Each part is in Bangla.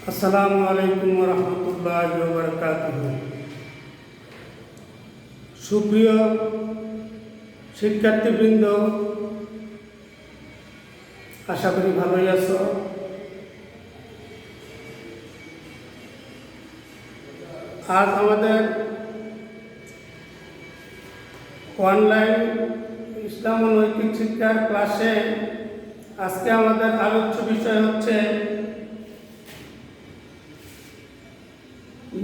আসসালামু আলাইকুম ওয়া রাহমাতুল্লাহি ওয়া বারাকাতুহু। সুপ্রিয় শিক্ষার্থীবৃন্দ, আশা করি ভালোই আছো। আজ আমাদের অনলাইন ইসলাম ও নৈতিক শিক্ষার ক্লাসে আজকে আমাদের আলোচ্য বিষয় হচ্ছে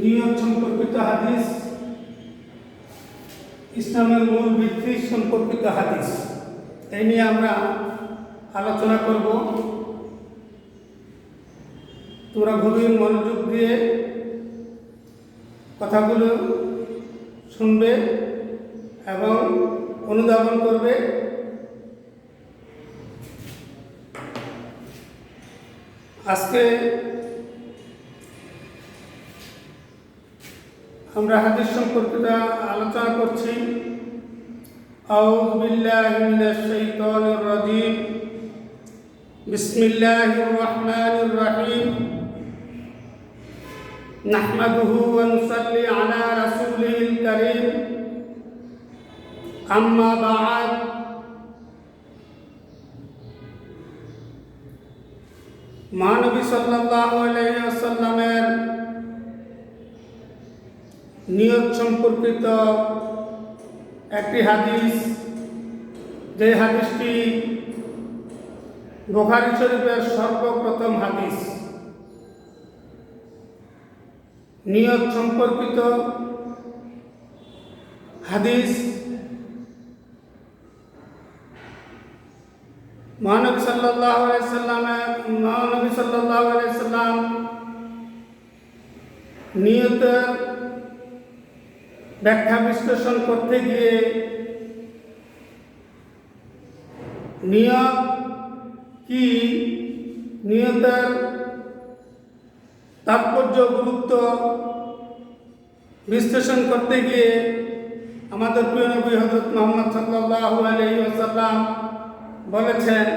নিয়ত সম্পর্কিত হাদিস, ইসলামের মূল ভিত্তি সম্পর্কিত হাদিস। এই নিয়ে আমরা আলোচনা করব। তোমরা গভীর মনোযোগ দিয়ে কথাগুলো শুনবে এবং অনুধাবন করবে। আজকে আমরা হাদিস সম্পর্কিত আলোচনা করছি। আউযু বিল্লাহি মিনাশ শাইতানির রাজীম। বিসমিল্লাহির রাহমানির রাহিম। নাহমাদুহু ওয়া নুসাল্লি আলা রাসূলিল কারীম। আম্মা বা'দ। মহানবী সাল্লাল্লাহু আলাইহি ওয়াসাল্লামের নিয়ত সম্পর্কিত একটি হাদিস, যে হাদিসটি বুখারী শরীফের সর্বপ্রথম হাদিস। নিয়ত সম্পর্কিত হাদিস মহানবী সাল্লাল্লাহু আলাইহি সাল্লাম নিয়তের ব্যাখ্যা বিশ্লেষণ করতে গিয়ে নিয়ত কি, নিয়তের তাৎপর্য গুরুত্ব বিশ্লেষণ করতে গিয়ে আমাদের প্রিয় নবী হযরত মুহাম্মদ সাল্লাল্লাহু আলাইহি ওয়াসাল্লাম বলেছেন,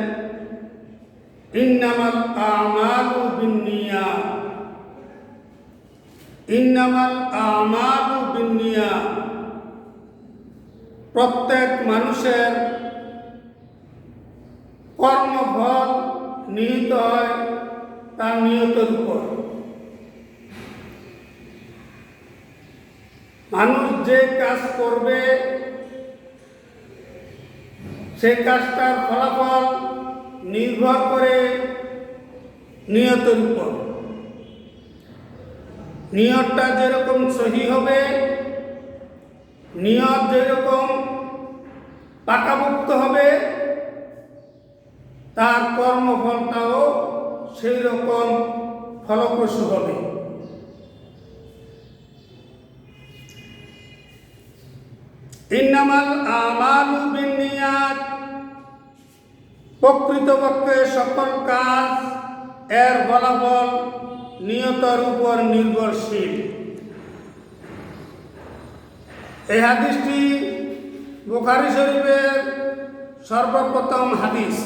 ইন্নামাল আমালু বিন্নিয়াত, ইন্নামাল আমালু বিন্নিয়াত। প্রত্যেক মানুষের কর্মফল নিহিত হয় তার নিয়তের উপর। মানুষ যে কাজ করবে সেই কাজটার ফলাফল নির্ভর করে নিয়তের উপর। নিয়তটা যেরকম সহি হবে, নিয়ত যেরকম পাকাপোক্ত হবে, তার কর্মফলটাও সেই রকম ফলপ্রসূ হবে। ইন্নামাল আমালু বিন্নিয়াত। প্রকৃতপক্ষে সকল কাজ এর ফলাফল নিয়তের উপর নির্ভরশীল। এই হাদিসটি বুখারী শরীফের সর্বপ্রথম হাদিস।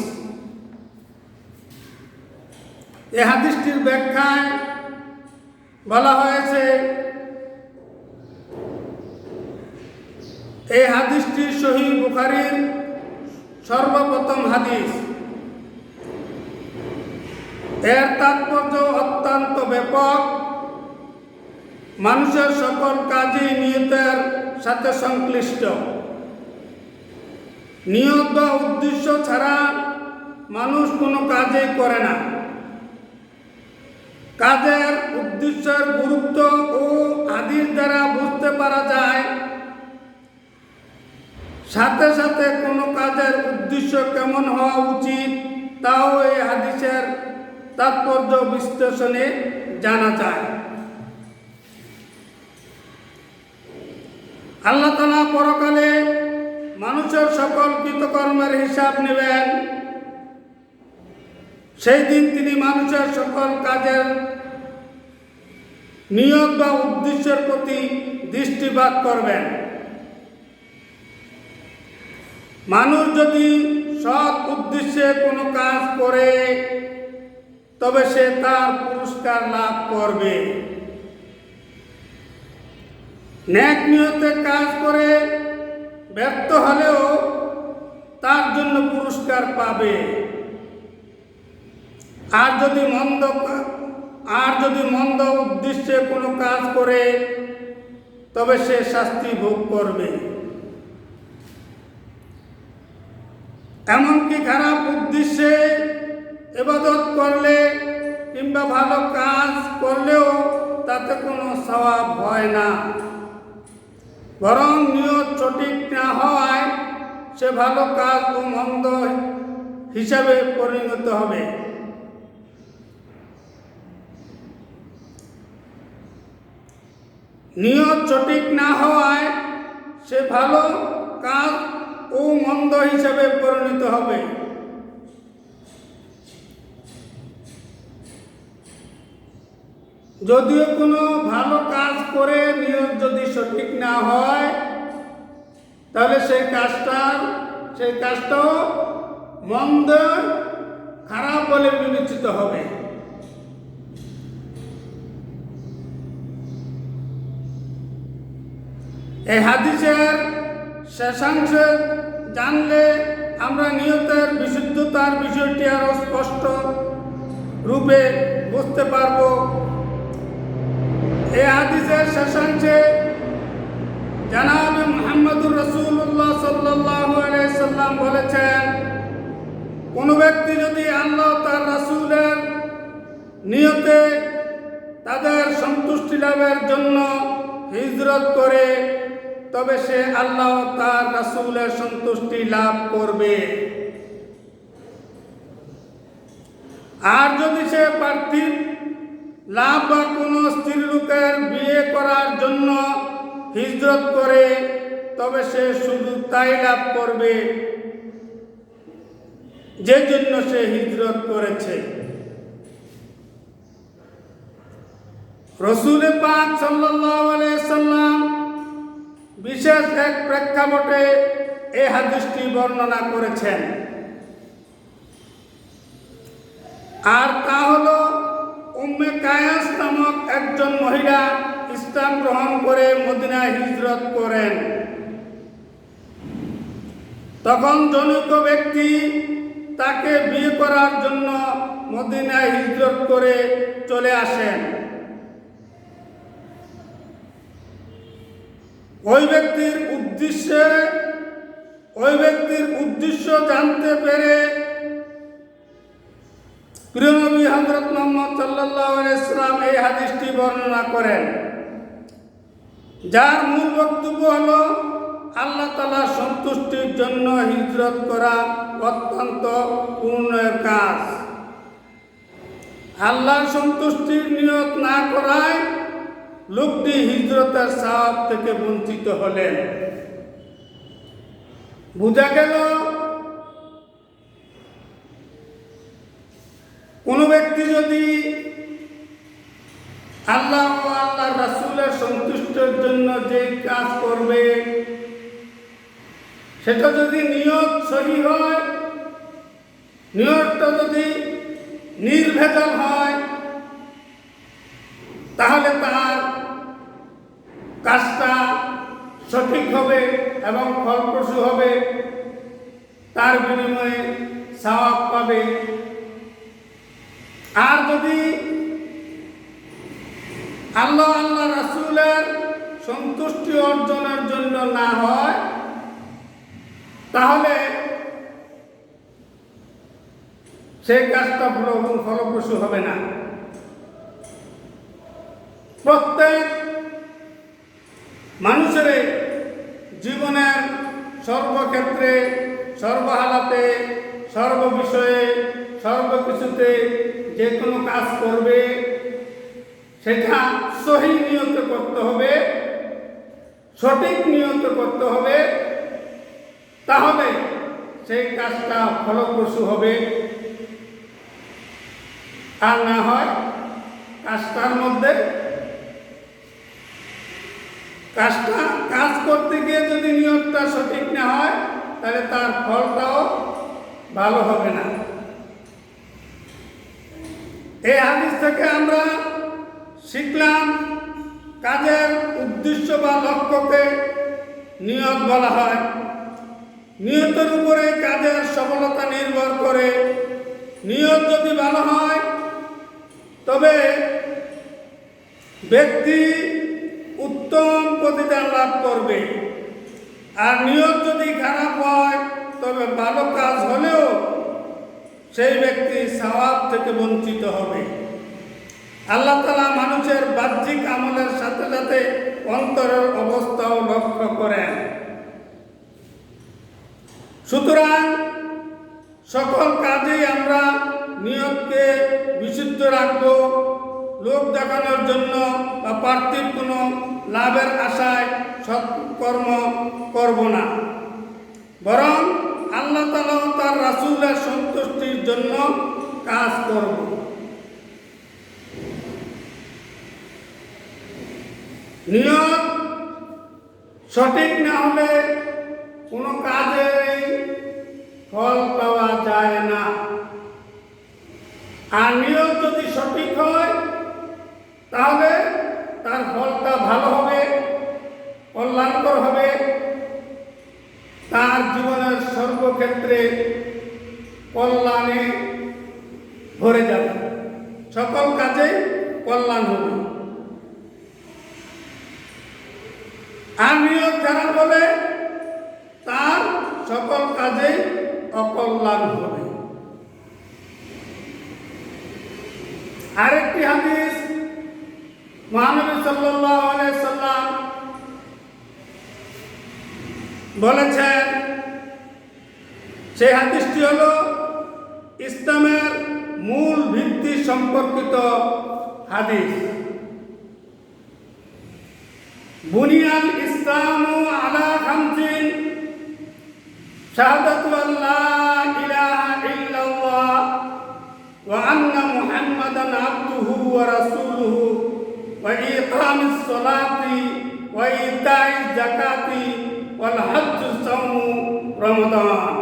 এই হাদিসটির ব্যাখ্যায় বলা হয়েছে, এই হাদিসটি সহিহ বুখারীর সর্বপ্রথম হাদিস। এর তাৎপর্য অত্যন্ত ব্যাপক। মানুষের সকল কাজই নিয়তের সাথে সংশ্লিষ্ট। নিয়ত বা উদ্দেশ্য ছাড়া মানুষ কোনো কাজই করে না। কাজের উদ্দেশ্যের গুরুত্ব ও হাদিস দ্বারা বুঝতে পারা যায়। সাথে সাথে কোনো কাজের উদ্দেশ্য কেমন হওয়া উচিত তাও এই হাদিসের তাৎপর্য বিশ্লেষণে জানা যায়। আল্লাহ তাআলা পরকালে মানুষের সকল কৃতকর্মের হিসাব নেবেন। সেই দিন তিনি মানুষের সকল কাজের নিয়ত বা উদ্দেশ্যের প্রতি দৃষ্টিপাত করবেন। মানুষ যদি সৎ উদ্দেশ্যে কোনো কাজ করে তবে সে তার পুরস্কার লাভ করবে। নেক নিয়তে কাজ করে ব্যর্থ হলেও তার জন্য পুরস্কার পাবে। আর যদি মন্দ উদ্দেশ্যে কোনো কাজ করে তবে সে শাস্তি ভোগ করবে। এমনকি খারাপ উদ্দেশ্যে ইবাদত করলে কিংবা ভালো কাজ করলেও তাতে কোনো সওয়াব হয় না, বরং নিয়ত সঠিক না হওয়ায় সে ভালো কাজ ও মন্দ হিসাবে পরিণত হবে। নিয়ত সঠিক না হওয়ায় সে ভালো কাজ ও মন্দ হিসাবে পরিণত হবে। যদিও কোনো ভালো কাজ করে নিয়ত যদি সঠিক না হয় তাহলে সেই কাজটাও মন্দ খারাপ বলে বিবেচিত হবে। এই হাদিসের শেষাংশ জানলে আমরা নিয়তের বিশুদ্ধতার বিষয়টি আরো স্পষ্ট রূপে বুঝতে পারব। এই হাদিসের শেষাংশে জনাবে মুহাম্মদুর রাসূলুল্লাহ সাল্লাল্লাহু আলাইহি সাল্লাম বলেছেন, কোন ব্যক্তি যদি আল্লাহ তার রাসূলের নিয়তে তাদের সন্তুষ্টি লাভের জন্য হিজরত করে তবে সে আল্লাহ তার রাসূলের সন্তুষ্টি লাভ করবে। আর যদি সে পার্থিব লাভ বা কোনো স্ত্রীলোকের বিয়ে করার জন্য হিজরত করে তবে সে শুধু তাই লাভ করবে যে জন্য সে হিজরত করেছে। রাসূল পাক সাল্লাল্লাহু আলাইহি সাল্লাম বিশেষ এক প্রেক্ষাপটে এই হাদিসটি বর্ণনা করেছেন, আর তা হলো উম্মে কায়াস নামক একজন মহিলা ইসলাম গ্রহণ করে মদিনায় হিজরত করেন। তখন জনৈক ব্যক্তি তাকে বিয়ে করার জন্য মদিনায় হিজরত করে চলে আসেন। ওই ব্যক্তির উদ্দেশ্য জানতে পেরে প্রিয় নবী হযরত মুহাম্মদ সাল্লাল্লাহু আলাইহি সাল্লাম এই হাদিসটি বর্ণনা করেন, যার মূল বক্তব্য হলো আল্লাহ তাআলার সন্তুষ্টির জন্য হিজরত করা অত্যন্ত পুণ্যের কাজ। আল্লাহর সন্তুষ্টির নিয়ত না করায় লোকটি হিজরতের সওয়াব থেকে বঞ্চিত হলেন। বোঝা গেল কোনো ব্যক্তি যদি আল্লাহ ও আল্লাহর রাসূলের সন্তুষ্টির জন্য যে কাজ করবে সেটা যদি নিয়ত সহিহ হয়, নিয়তটা যদি নির্ভেজাল হয়, তাহলে তার কাজটা সঠিক হবে এবং ফলপ্রসূ হবে, তার বিনিময়ে সওয়াব পাবে। আর যদি আল্লাহ রাসূলের সন্তুষ্টি অর্জনের জন্য না হয় তাহলে সেই কাজটা ফলপ্রসূ হবে না। প্রত্যেক মানুষের জীবনের সর্বক্ষেত্রে, সর্বহালাতে, সর্ববিষয়ে, সর্বকিছুতে যে কোনো কাজ করবে সেটা সহি নিয়তে করতে হবে, সঠিক নিয়তে করতে হবে, তাহলে সেই কাজটা ফলপ্রসূ হবে। আর না হয় কাজটার মধ্যে কাজ করতে গিয়ে যদি নিয়তটা সঠিক না হয় তাহলে তার ফলটাও ভালো হবে না। এই হাদিস থেকে আমরা শিখলাম কাজের উদ্দেশ্য বা লক্ষ্যকে নিয়ত বলা হয়। নিয়তের উপরে কাজের সফলতা নির্ভর করে। নিয়ত যদি ভালো হয় তবে ব্যক্তি উত্তম প্রতিদান লাভ করবে, আর নিয়ত যদি খারাপ হয় তবে ভালো কাজ হলেও সেই ব্যক্তি সওয়াব থেকে বঞ্চিত হবে। আল্লাহ তাআলা মানুষের বাহ্যিক আমলের সাথে সাথে অন্তরের অবস্থাও লক্ষ্য করেন। সুতরাং সকল কাজেই আমরা নিয়তকে বিশুদ্ধ রাখব। লোক দেখানোর জন্য বা পার্থিব কোনো লাভের আশায় সৎকর্ম করব না, বরং আল্লাহ তাআলা ও তার রাসূলের সন্তুষ্টির জন্য কাজ করব। নিয়ত সঠিক না হলে কোনো কাজের ফল পাওয়া যায় না। আর নিয়ত যদি সঠিক হয় তাহলে তার ফলটা ভালো হবে, কল্যাণকর হবে, তার জীবনের সর্বক্ষেত্রে কল্যাণে ভরে যাবে, সকল কাজে কল্যাণ হবে। আর নিয়ত যারা বলে তার সকল কাজে অকল্যাণ হবে। আরেকটি হাদিস মহানবী সাল্লাল্লাহু আলাইহি সাল্লাম বলেছেন, সেই হাদিসটি হলো ইসলামের মূল ভিত্তি সম্পর্কিত হাদিস। বুনিয়াল ইসলামু আলা খামসিন শাহাদাতু আল্লা ইলাহা ইল্লাল্লাহ ওয়া আন্না মুহাম্মাদান আবদুহু ওয়া রাসূলুহু ওয়া ইকামিস সালাতি ওয়া ইতাইজ যাকাতি ওয়াল হজ্জু সাওমু রমাদান।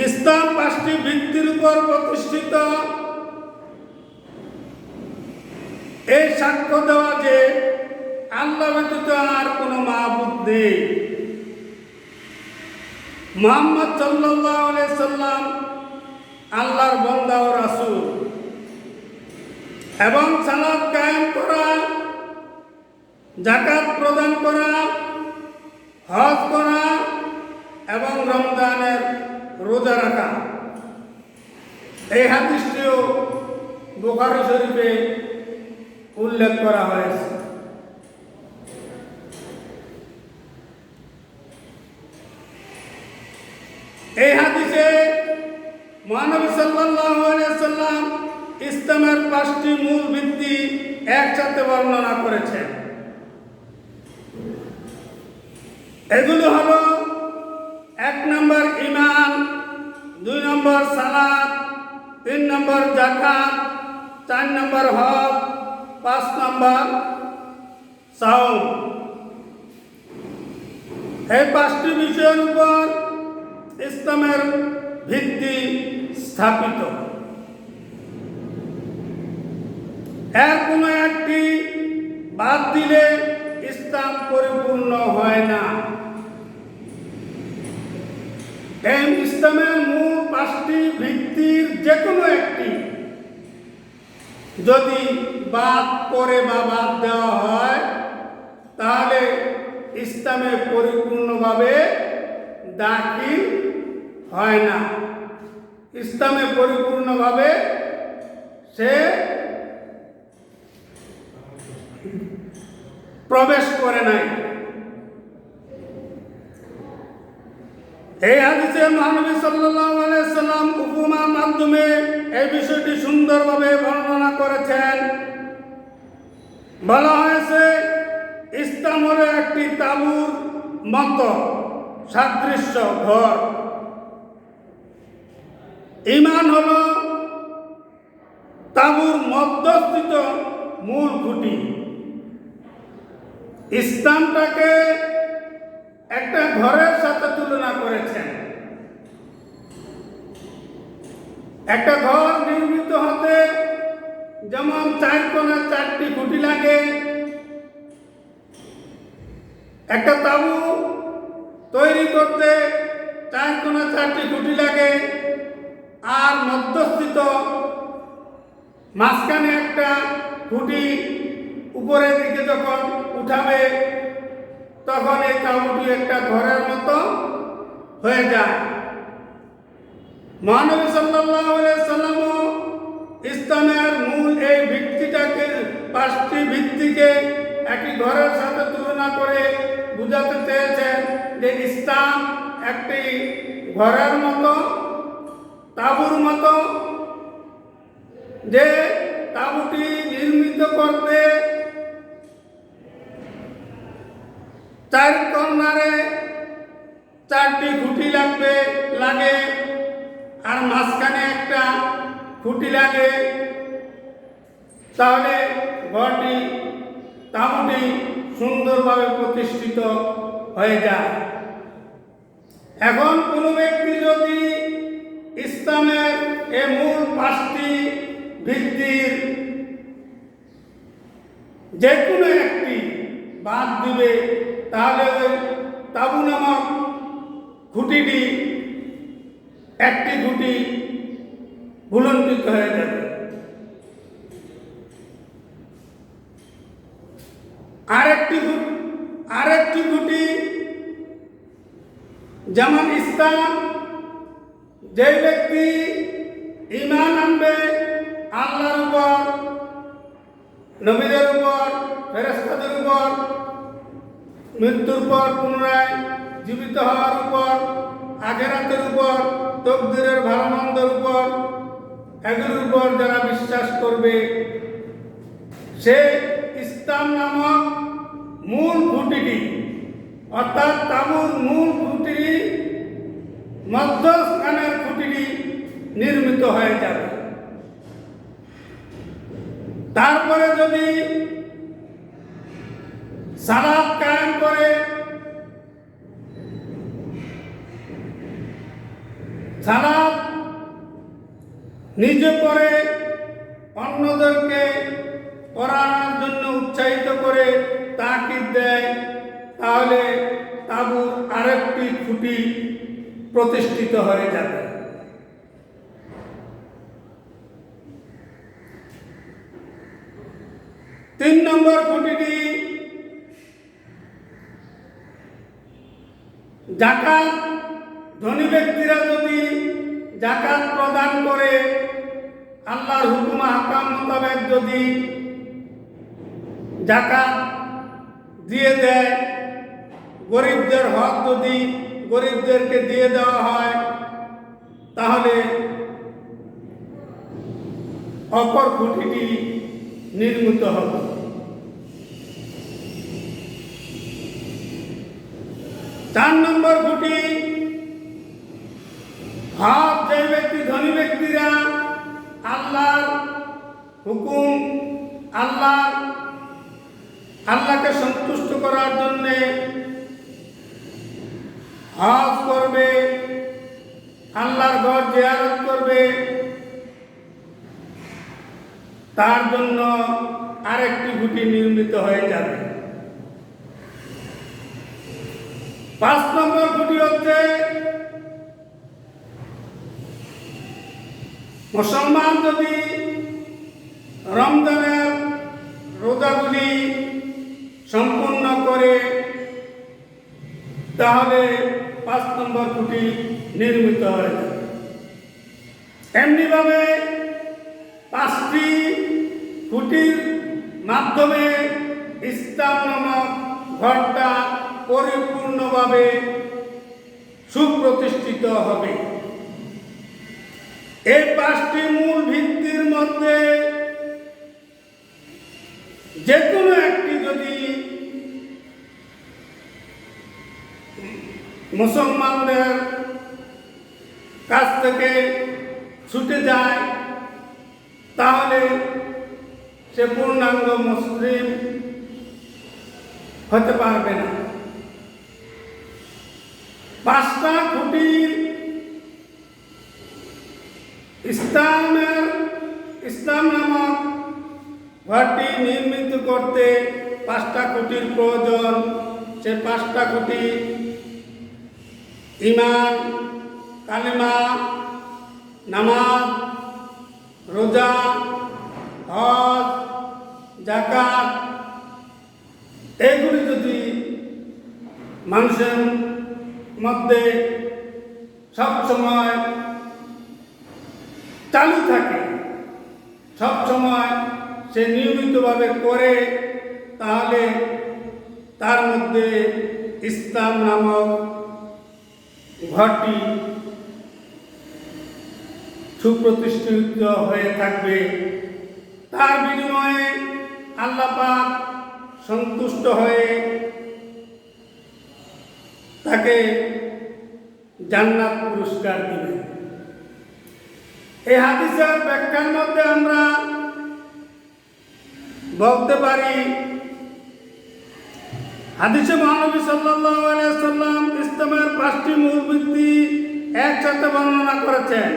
ইসলাম 5টি ভিত্তির উপর প্রতিষ্ঠিত। এই সাক্ষ্য দেওয়া যে আল্লাহ ব্যতীত আর কোনো মাবুদ নেই, মুহাম্মদ সাল্লাল্লাহু আলাইহি সাল্লাম আল্লাহর বান্দা ও রাসূল, এবং সালাত কায়েম করা, যাকাত প্রদান করা, হজ করা এবং রমজানের রোজা রাখা। এই হাদিসটিও বুখারী শরীফে উল্লেখ করা হয়েছে। এই হাদিসে মহানবী সাল্লাল্লাহু আলাইহি সাল্লাম ইসলামের 5টি মূল ভিত্তি একসাথে বর্ণনা করেছেন। এগুলো হলো 1 নম্বর ঈমান, 2 নম্বর সালাত, 3 নম্বর যাকাত, 4 নম্বর হজ, 5 নম্বর সাওম। এই 5টি বিষয়ের উপর ইসলামের ভিত্তি স্থাপিত। এর কোনো একটি বাদ দিলে ইসলাম পরিপূর্ণ হয় না। এই ইসলামের মূল 5টি ভিত্তির যে কোনো একটি যদি বাদ পড়ে বা বাদ দেওয়া হয় তাহলে ইসলামে পরিপূর্ণভাবে দাখিল হয় না, ইসলামে পরিপূর্ণভাবে সে প্রবেশ করে নাই। এই হাদিসে মহানবী সাল্লাল্লাহু আলাইহি সাল্লাম উপমার মাধ্যমে এই বিষয়টি সুন্দরভাবে বর্ণনা করেছেন। বলা হয়েছে ইসলাম হলো একটি তাঁবুর মতো সাদৃশ্য ঘর, ঈমান হলো তাঁবুর মধ্যস্থিত মূল খুঁটি। ইসলামটাকে একটা ঘরের সাথে তুলনা করেছেন। একটা ঘর নির্মিত হতে যেমন 4 কোণে 4টি খুঁটি লাগে, একটা তাঁবু তৈরি করতে 4 কোণে 4টি খুঁটি লাগে, আর মধ্যস্থিত মাঝখানে একটা খুঁটি উপরের দিকে যখন উঠাবে তখন এই তাঁবুটি একটা ঘরের মতো হয়ে যায়। মহানবী সাল্লাল্লাহু আলাইহি সাল্লাম ইসলামের মূল এই ভিত্তিটাকে 5টি ভিত্তিকে একটি ঘরের সাথে তুলনা করে বুঝাতে চেয়েছেন যে ইসলাম একটি ঘরের মতো, তাঁবুর মতো, যে তাঁবুটি নির্মিত করতে 4 কর্নারে 4টি খুঁটি লাগে, আর মাঝখানে একটা খুঁটি লাগে, তাহলে ঘরটি, তাঁবুটি সুন্দরভাবে প্রতিষ্ঠিত হয়ে যায়। এখন কোনো ব্যক্তি যদি ইসলামের এই মূল 5টি ভিত্তির যে কোনো একটি বাদ দিবে, তাহলে ওই তাঁবু নামক খুঁটিটি, একটি খুঁটি ভুলণ্ঠিত হয়ে যাবে। আরেকটি খুঁটি যেমন ইসলাম, যে ব্যক্তি ঈমান আনবে আল্লাহর উপর, নবীদের উপর, ফেরেশতাদের উপর, মৃত্যুর পর পুনরায় জীবিত হওয়ার উপর, আখিরাতের উপর, তকদিরের ভালো মন্দের উপর, এগুলোর উপর যারা বিশ্বাস করবে, সে ইসলাম নামক মূল খুঁটিটি, অর্থাৎ তাঁবুর মূল খুঁটিটি, মধ্যস্থানের খুঁটিটি নির্মিত হয়ে যাবে। তারপরে যদি সালাত কায়েম করে, সালাত নিজে পড়ে অন্যদেরকে পড়ানোর জন্য উৎসাহিত করে তাকিদ দেয়, তাহলে তাঁবুর আরেকটি খুঁটি প্রতিষ্ঠিত হয়ে যাবে। তিন নম্বর খুঁটিটি যাকাত। ধনী ব্যক্তিরা যদি যাকাত প্রদান করে, আল্লাহর হুকুম আহকাম মোতাবেক যদি যাকাত দিয়ে দেয়, গরিবদের হক যদি গরিবদেরকে দিয়ে দেওয়া হয়, তাহলে অপর খুঁটিটি নির্মিত হবে। 4 নম্বর খুঁটি, হক, যে ব্যক্তি, ধনী ব্যক্তিরা আল্লাহর হুকুম, আল্লাহকে সন্তুষ্ট করার জন্যে হজ করবে, আল্লাহর ঘর জিয়ারত করবে, তার জন্য আরেকটি খুঁটি নির্মিত হয়ে যাবে। 5 নম্বর খুঁটি হচ্ছে মুসলমান যদি রমজানের রোজাগুলি সম্পূর্ণ করে, তাহলে 5 নম্বর খুঁটি নির্মিত হয়। এমনিভাবে 5টি খুঁটির মাধ্যমে ইসলাম নামক ঘরটা পরিপূর্ণভাবে সুপ্রতিষ্ঠিত হবে। এই 5টি মূল ভিত্তির মধ্যে যে কোনো একটি যদি মুসলমানদের কাছ থেকে ছুটে যায়, তাহলে সে পূর্ণাঙ্গ মুসলিম হতে পারবে না। 5টা খুঁটির ইসলাম নামক ঘরটি নির্মিত করতে 5টা খুঁটির প্রয়োজন। সে 5টা খুঁটি ঈমান, কালেমা, নামাজ, রোজা, হজ, যাকাত। এগুলি যদি মানুষের মধ্যে সবসময় চালু থাকে, সবসময় সে নিয়মিতভাবে করে, তাহলে তার মধ্যে ইসলাম নামক ঘরটি সুপ্রতিষ্ঠিত হয়ে থাকবে। তার বিনিময়ে আল্লাহ পাক সন্তুষ্ট হয়ে তাকে জান্নাত পুরস্কার দিবেন। এই হাদিসের ব্যাখ্যার মধ্যে আমরা বলতে পারি, হাদিসে মহানবী সাল্লাল্লাহু আলাইহি ওয়াসাল্লাম ইসলামের 5টি মূল ভিত্তি একসাথে বর্ণনা করেছেন।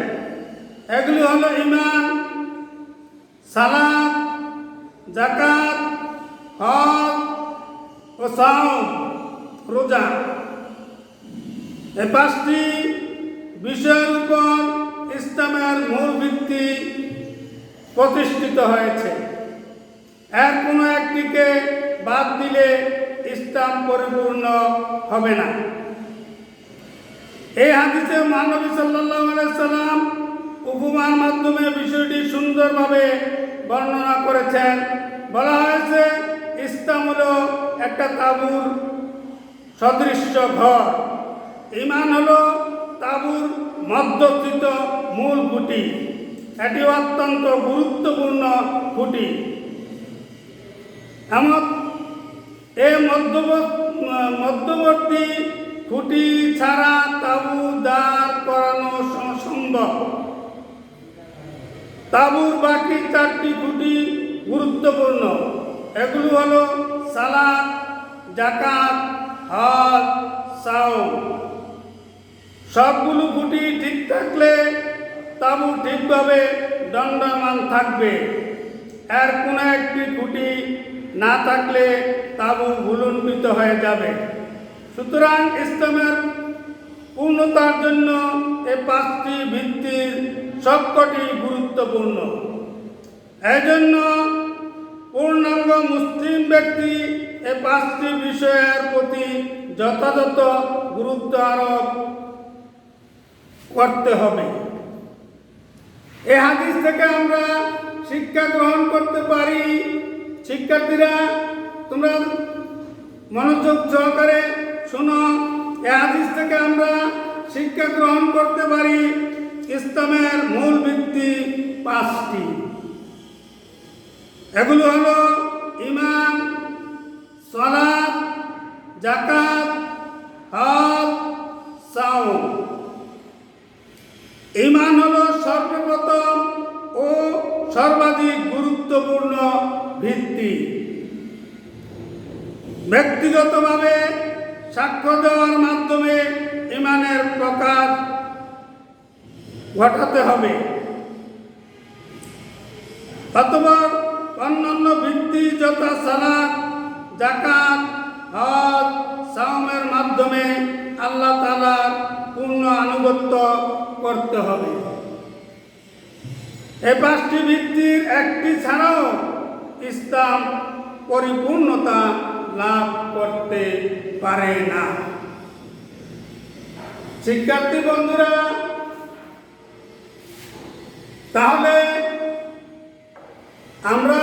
এগুলি হলো ঈমান, সালাত, যাকাত, হজ ও সাওম, রোজা। এই 5টি বিষয়ের উপর ইসলামের মূল ভিত্তি প্রতিষ্ঠিত হয়েছে। এর কোনো একটিকে বাদ দিলে ইসলাম পরিপূর্ণ হবে না। এই হাদিসে মহানবী সাল্লাল্লাহু আলাইহি সাল্লাম উপমার মাধ্যমে বিষয়টি সুন্দরভাবে বর্ণনা করেছেন। বলা হয়েছে, ইসলাম হলো একটা তাঁবুর সদৃশ্য ঘর। ঈমান হলো তাঁবুর মধ্যস্থিত মূল খুঁটি। এটি অত্যন্ত গুরুত্বপূর্ণ খুঁটি। এই মধ্যবর্তী খুঁটি ছাড়া তাঁবু দাঁড় করানো অসম্ভব। তাঁবুর বাকি 4টি খুঁটি গুরুত্বপূর্ণ। এগুলো হলো সালাত, যাকাত, হজ, সাওম। সবগুলো খুঁটি ঠিক থাকলে তাঁবু ঠিকভাবে দণ্ডায়মান থাকবে। এর কোনো একটি খুঁটি না থাকলে তাঁবু ভুলুণ্ঠিত হয়ে যাবে। সুতরাং ইসলামের পূর্ণতার জন্য এই 5টি ভিত্তির সবকটি গুরুত্বপূর্ণ। এজন্য পূর্ণাঙ্গ মুসলিম ব্যক্তি এই 5টি বিষয়ের প্রতি যথাযথ গুরুত্ব আরোপ করতে হবে। এই হাদিস থেকে আমরা শিক্ষা গ্রহণ করতে পারি। শিক্ষার্থীরা, তোমরা মনোযোগ সহকারে শোনো। এই হাদিস থেকে আমরা শিক্ষা গ্রহণ করতে পারি ইসলামের মূল ভিত্তি 5টি। এগুলো হলো ঈমান, সালাত, যাকাত, হজ, সাওম। ঈমান হলো সর্বপ্রথম ও সর্বাধিক গুরুত্বপূর্ণ ভিত্তি। ব্যক্তিগতভাবে সাক্ষ্য দেওয়ার মাধ্যমে ঈমানের প্রকাশ ঘটাতে হবে, অথবা অন্যান্য ভিত্তি যথা সালাত, যাকাত, হজ, সাওমের মাধ্যমে আল্লাহ তাআলার পূর্ণ আনুগত্য করতে হবে। এই 5টি ভিত্তির একটি ছাড়াও ইসলাম পরিপূর্ণতা লাভ করতে পারে না। শিক্ষার্থী বন্ধুরা, তাহলে আমরা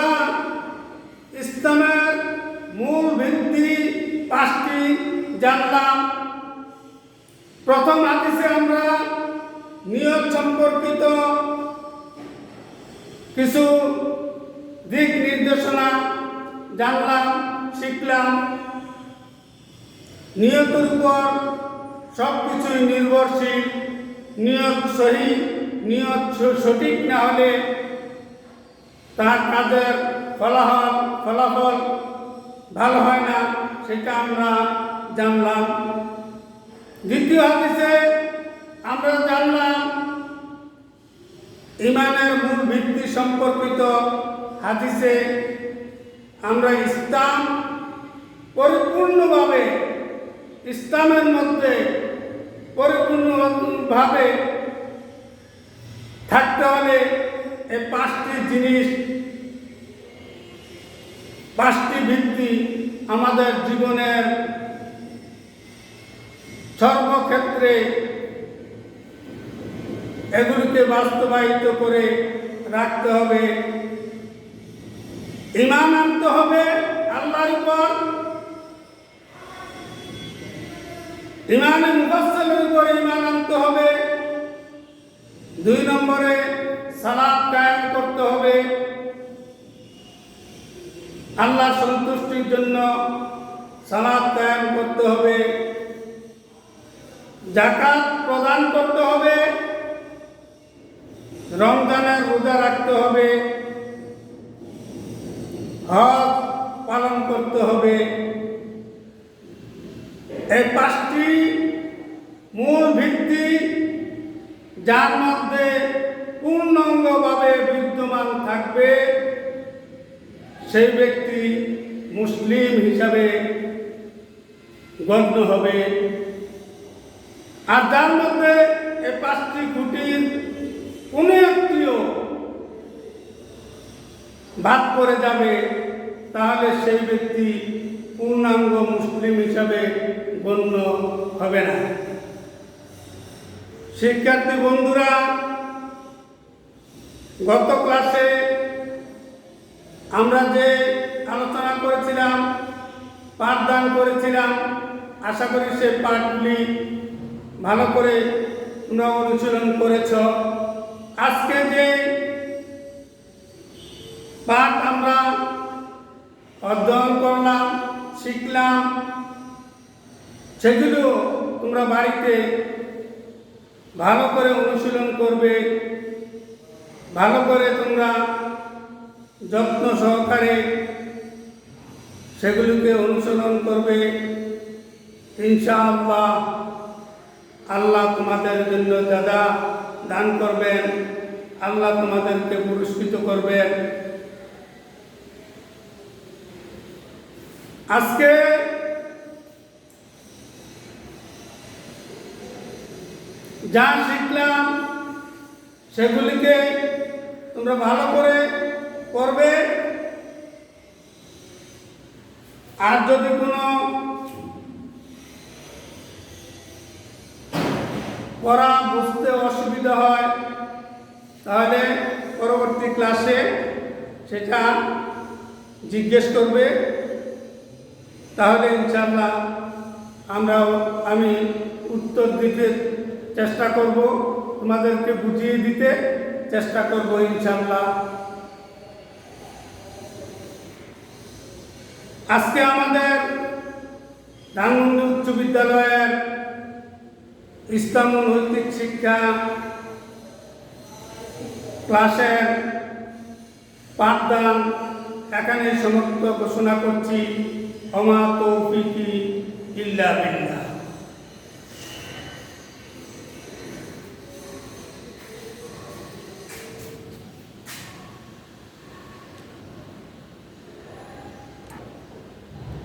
ইসলামের মূল ভিত্তি 5টি জানলাম। প্রথম হাদিসে আমরা নিয়ত সম্পর্কিত কিছু দিক নির্দেশনা জানলাম, শিখলাম। নিয়তের উপর সব কিছুই নির্ভরশীল। নিয়ত নিয়ত সঠিক না হলে তার কাজের ফলাফল ভালো হয় না, সেটা আমরা জানলাম। দ্বিতীয় হাদিসে আমরা জানলাম ইমানের মূল ভিত্তি সম্পর্কিত হাদিসে আমরা ইসলাম পরিপূর্ণভাবে, ইসলামের মধ্যে পরিপূর্ণভাবে থাকতে হলে এই পাঁচটি জিনিস, পাঁচটি ভিত্তি আমাদের জীবনের সর্বক্ষেত্রে এগুলিকে বাস্তবায়িত করে রাখতে হবে। ঈমান আনতে হবে আল্লাহর উপর, ঈমানে মুফাসসালের উপর ঈমান আনতে হবে। 2 নম্বরে সালাত কায়েম করতে হবে, আল্লাহ সন্তুষ্টির জন্য সালাত কায়েম করতে হবে। যাকাত প্রদান করতে হবে, রমজানের রোজা রাখতে হবে, হজ পালন করতে হবে। এই পাঁচটি মূল ভিত্তি যার মধ্যে পূর্ণাঙ্গভাবে বিদ্যমান থাকবে সেই ব্যক্তি মুসলিম হিসাবে গণ্য হবে। আর যার মধ্যে এই পাঁচটি খুঁটির কোনো একটিও বাদ পড়ে যাবে তাহলে সেই ব্যক্তি পূর্ণাঙ্গ মুসলিম হিসাবে গণ্য হবে না। শিক্ষার্থী বন্ধুরা, গত ক্লাসে আমরা যে আলোচনা করেছিলাম, পাঠদান করেছিলাম, আশা করি সে পাঠগুলি ভালো করে তোমরা অনুশীলন করেছ। আজকে যে পাঠ আমরা অধ্যয়ন করলাম, শিখলাম, সেগুলো তোমরা বাড়িতে ভালো করে অনুশীলন করবে, ভালো করে তোমরা যত্ন সহকারে সেগুলিকে অনুসরণ করবে। ইনশাআল্লাহ আল্লাহ তোমাদের জন্য যা দান করবেন, আল্লাহ তোমাদেরকে পুরস্কৃত করবেন। আজকে যা শিখলাম সেগুলিকে তোমরা ভালো করে পড়বে। আর যদি কোনো পড়া বুঝতে অসুবিধা হয় তাহলে পরবর্তী ক্লাসে সেটা জিজ্ঞেস করবে, তাহলে ইনশাআল্লাহ আমি উত্তর দিতে চেষ্টা করব, তোমাদেরকে বুঝিয়ে দিতে চেষ্টা করব ইনশাআল্লাহ। আজকে আমাদের ধানমন্ডি উচ্চ বিদ্যালয়ের ইসলাম ও নৈতিক শিক্ষা ক্লাসের পাঠদান এখানে সমাপ্ত ঘোষণা করছি। ওমা তৌফিকি ইল্লা বিল্লাহ।